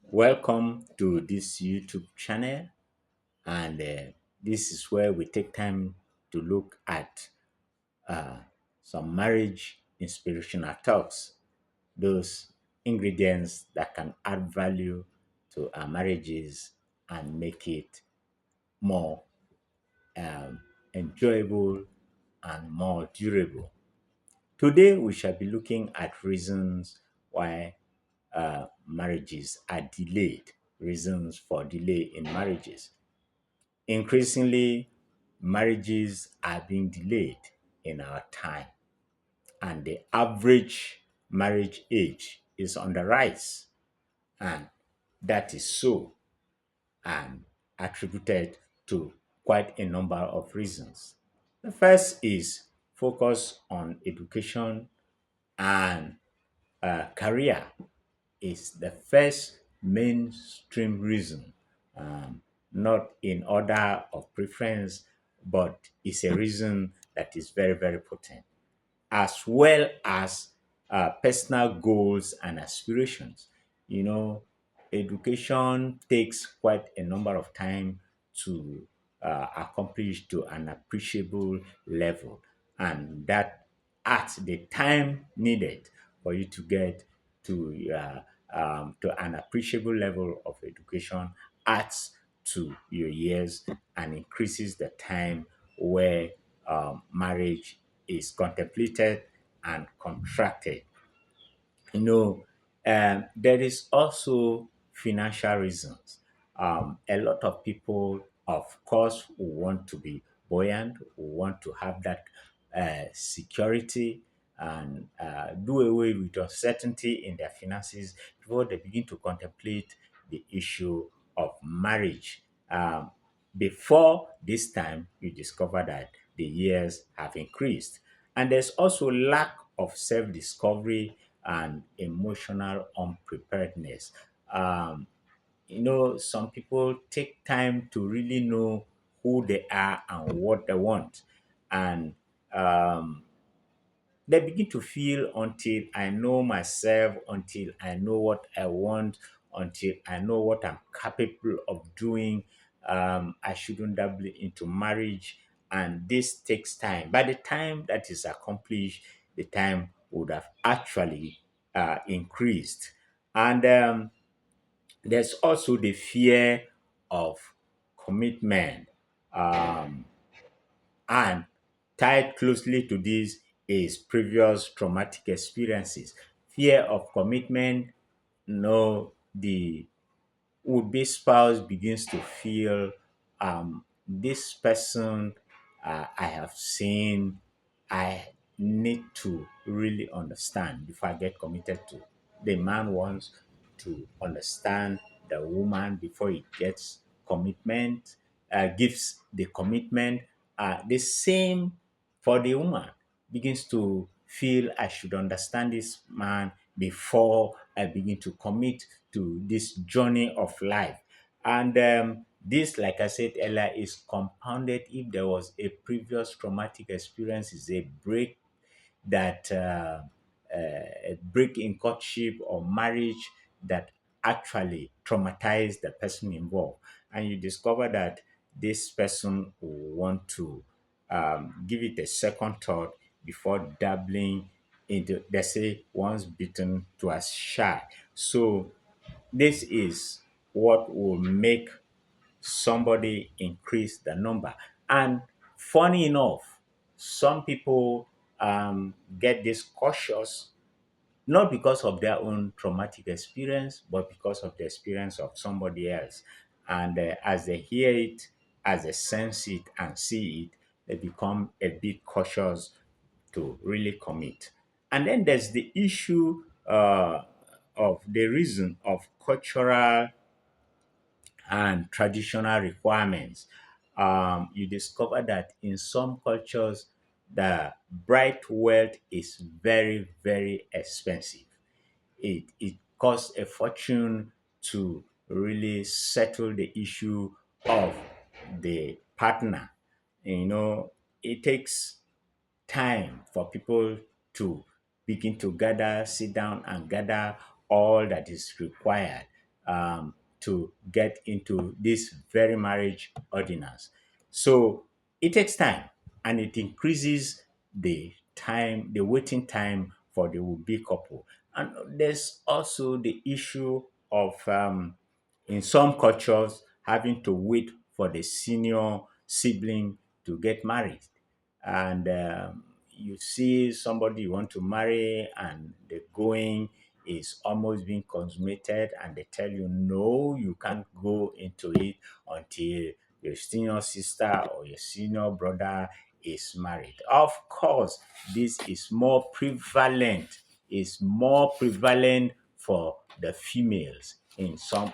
Welcome to this YouTube channel, and this is where we take time to look at uh, some marriage inspirational talks, those ingredients that can add value to our marriages and make it more um, enjoyable and more durable. Today, we shall be looking at reasons why marriages are delayed, reasons for delay in marriages. Increasingly, marriages are being delayed in our time, and the average marriage age is on the rise. And that is so and attributed to quite a number of reasons. The first is focus on education and career is the first mainstream reason, not in order of preference, but it's a reason that is very, very potent, as well as personal goals and aspirations. You know, education takes quite a number of time to accomplish to an appreciable level, and that at the time needed for you to get to an appreciable level of education adds to your years and increases the time where marriage is contemplated and contracted. You know, there is also financial reasons. A lot of people, of course, who want to be buoyant, who want to have that security and do away with uncertainty in their finances before they begin to contemplate the issue of marriage. Before this time, you discover that the years have increased. And there's also lack of self discovery and emotional unpreparedness. Um, some people take time to really know who they are and what they want. And um, they begin to feel until I know myself, until I know what I want, until I know what I'm capable of doing. I shouldn't dabble into marriage, and this takes time. By the time that is accomplished, the time would have actually increased. And there's also the fear of commitment. Um, and tied closely to this is previous traumatic experiences. Fear of commitment, no, the would-be spouse begins to feel this person I have seen, I need to really understand before I get committed to. The man wants to understand the woman before he gets commitment, gives the commitment. The same for the woman begins to feel I should understand this man before I begin to commit to this journey of life. And this, like I said earlier, is compounded if there was a previous traumatic experience, is a break in courtship or marriage that actually traumatized the person involved. And you discover that this person will want to give it a second thought before dabbling into, they say, once bitten, twice shy. So this is what will make somebody increase the number. And funny enough, some people get this cautious not because of their own traumatic experience, but because of the experience of somebody else. And as they hear it, as they sense it and see it, they become a bit cautious to really commit. And then there's the issue of the reason of cultural and traditional requirements. You discover that in some cultures, the bride wealth is very, very expensive. It costs a fortune to really settle the issue of the partner. It takes time for people to begin to gather, sit down and gather all that is required. to get into this very marriage ordinance. So it takes time, and it increases the waiting time for the would-be couple. And there's also the issue of in some cultures having to wait for the senior sibling to get married. And you see somebody you want to marry, and the going is almost being consummated, and they tell you, no, you can't go into it until your senior sister or your senior brother is married. Of course, this is more prevalent for the females in some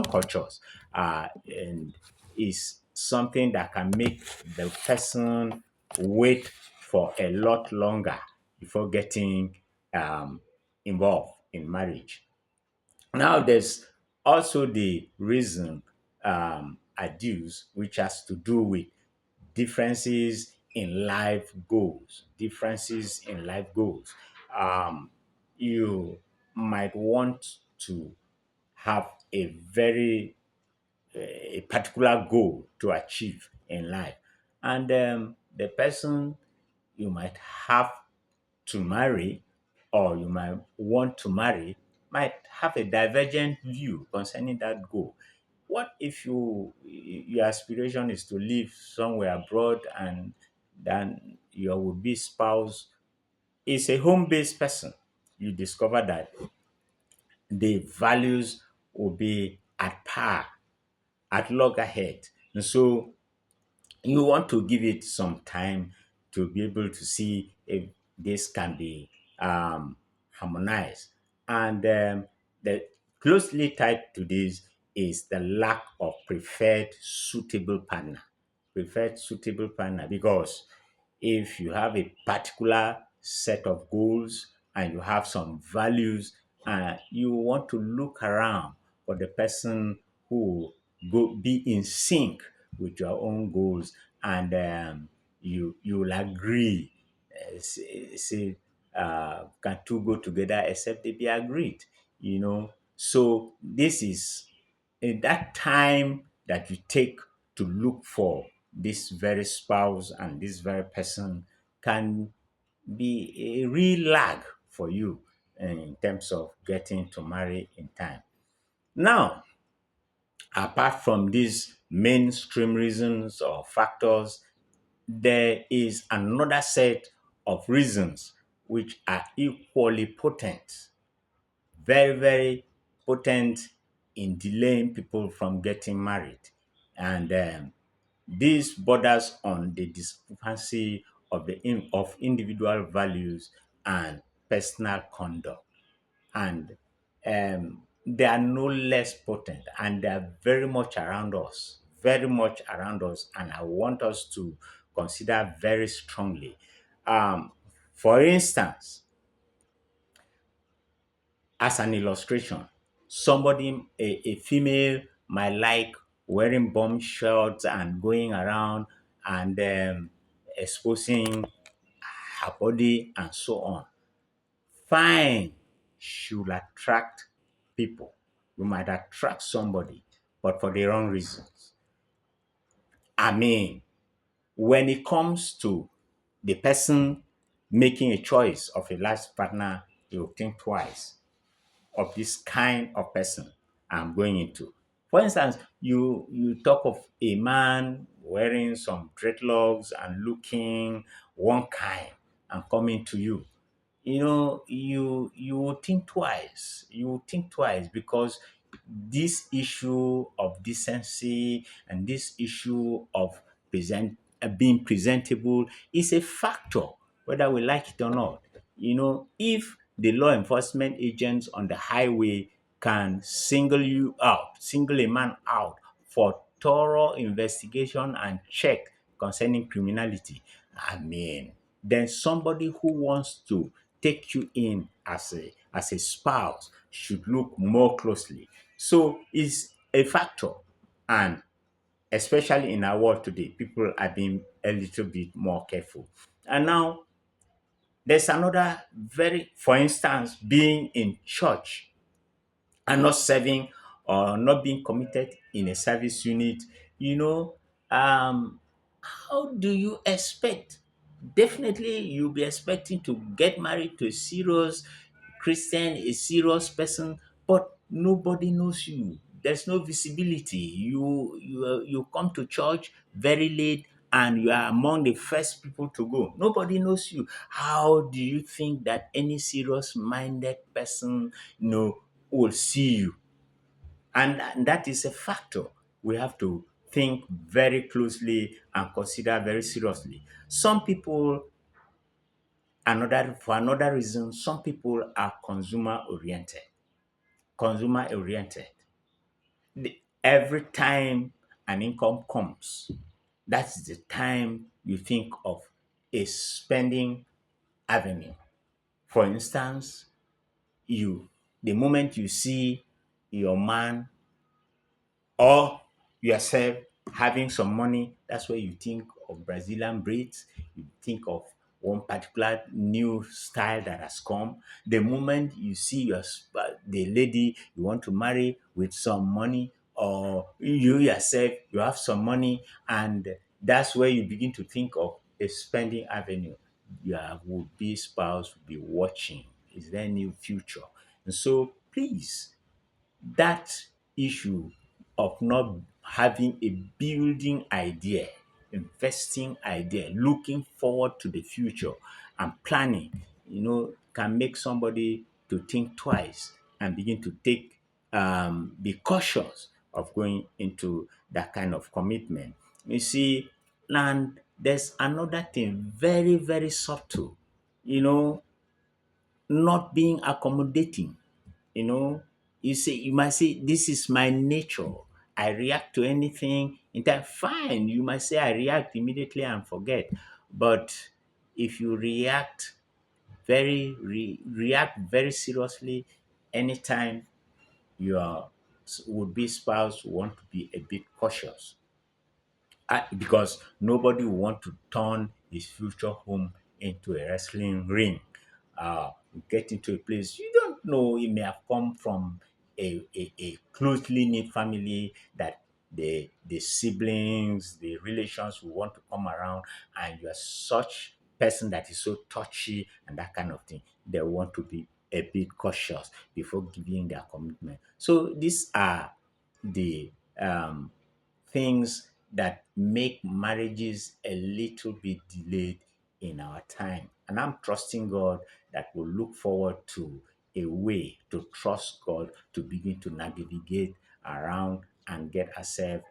cultures, and is something that can make the person wait for a lot longer before getting um, involved in marriage. Now, there's also the reason adduced, which has to do with differences in life goals. Differences in life goals. Um, you might want to have a particular goal to achieve in life, and the person you might have to marry, or you might want to marry, might have a divergent view concerning that goal. What if your aspiration is to live somewhere abroad, and then your would-be spouse is a home-based person? You discover that the values will be at par, at loggerhead. And so you want to give it some time to be able to see if this can be harmonized. And the closely tied to this is the lack of preferred suitable partner. Preferred suitable partner, because if you have a particular set of goals and you have some values, you want to look around for the person who will be in sync with your own goals, and you will agree. Say, can two go together except they be agreed? So this is in that time that you take to look for this very spouse and this very person can be a real lag for you in terms of getting to marry in time. Now, apart from these mainstream reasons or factors, there is another set of reasons which are equally potent, very, very potent in delaying people from getting married. And this borders on the discrepancy of individual values and personal conduct. And they are no less potent, and they are very much around us, and I want us to consider very strongly. For instance, as an illustration, a female might like wearing bomb shorts and going around and exposing her body and so on. Fine, she will attract people. You might attract somebody, but for the wrong reasons. I mean, when it comes to the person making a choice of a life partner, you think twice of this kind of person I'm going into. For instance, you talk of a man wearing some dreadlocks and looking one kind and coming to you. You will think twice. You will think twice, because this issue of decency and this issue of being presentable is a factor, whether we like it or not. If the law enforcement agents on the highway can single a man out for thorough investigation and check concerning criminality, I mean, then somebody who wants to take you in as a spouse should look more closely. So it's a factor, and especially in our world today, people are being a little bit more careful. And now there's another, for instance, being in church and not serving or not being committed in a service unit, you know, how do you expect? Definitely, you'll be expecting to get married to a serious Christian, a serious person, but nobody knows you. There's no visibility. You come to church very late and you are among the first people to go. Nobody knows you. How do you think that any serious minded person, will see you? And that is a factor we have to think very closely and consider very seriously. Some people, for another reason, some people are consumer oriented. Consumer oriented. Every time an income comes, that's the time you think of a spending avenue. For instance, the moment you see your man or yourself having some money, that's where you think of Brazilian braids, you think of one particular new style that has come. The moment you see the lady you want to marry with some money, or you yourself, you have some money, and that's where you begin to think of a spending avenue. Your would-be spouse will be watching. Is there any future? And so please, that issue of not having a building idea, investing idea, looking forward to the future and planning, can make somebody to think twice and begin to be cautious of going into that kind of commitment. You see, and there's another thing very, very subtle, you know, not being accommodating. You might say, this is my nature. I react to anything in time. Fine. You might say I react immediately and forget. But if you react very seriously anytime your would-be spouse want to be a bit cautious, because nobody will want to turn his future home into a wrestling ring. Get into a place you don't know. He may have come from a closely knit family that the siblings, the relations will want to come around, and you are such person that is so touchy and that kind of thing. They want to be a bit cautious before giving their commitment. So these are the things that make marriages a little bit delayed in our time. And I'm trusting God that we'll look forward to a way to trust God to begin to navigate around and get ourselves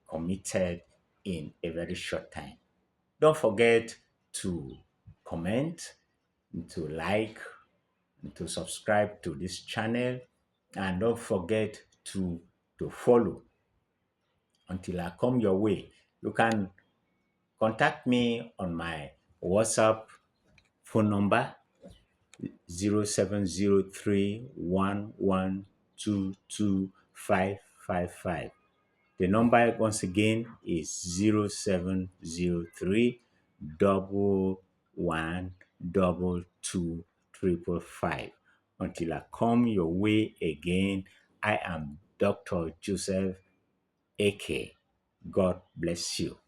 committed in a very short time. Don't forget to comment, to like, to subscribe to this channel, and don't forget to follow until I come your way. You can contact me on my WhatsApp phone number 0703 The number once again is 0703 112 Until I come your way again, I am Dr. Joseph AK. God bless you.